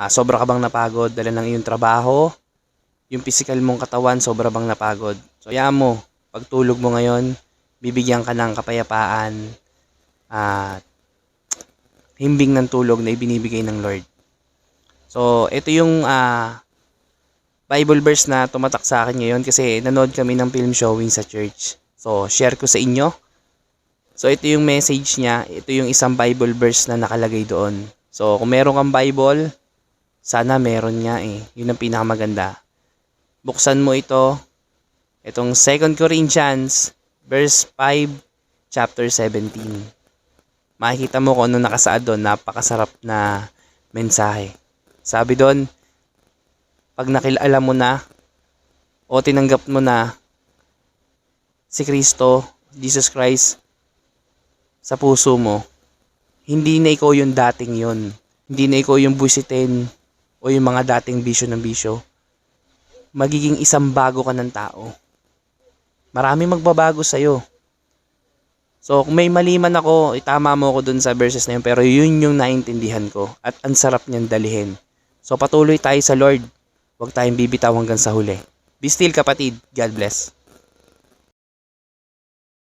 Sobra ka bang napagod dala ng iyong trabaho? Yung physical mong katawan, sobra bang napagod? So, hayaan mo, pagtulog mo ngayon, bibigyan ka ng kapayapaan at himbing ng tulog na ibinibigay ng Lord. So, ito yung Bible verse na tumatak sa akin ngayon kasi nanood kami ng film showing sa church. So, share ko sa inyo. So, ito yung message niya. Ito yung isang Bible verse na nakalagay doon. So, kung meron kang Bible, sana meron nga eh. Yun ang pinakamaganda. Buksan mo ito. Itong 2 Corinthians, verse 5, chapter 17. Makikita mo kung ano nakasaad doon. Napakasarap na mensahe. Sabi doon, pag nakilala mo na o tinanggap mo na si Kristo, Jesus Christ, sa puso mo, hindi na ikaw yung dating yon. Hindi na ikaw yung busitin o yung mga dating bisyo ng bisyo. Magiging isang bago ka ng tao. Marami magbabago sa'yo. So, kung may mali man ako, itama mo ako dun sa verses na yun, pero yun yung naintindihan ko at ang sarap niyang dalihin. So, patuloy tayo sa Lord. Huwag tayong bibitaw hanggang sa huli. Be still, kapatid. God bless.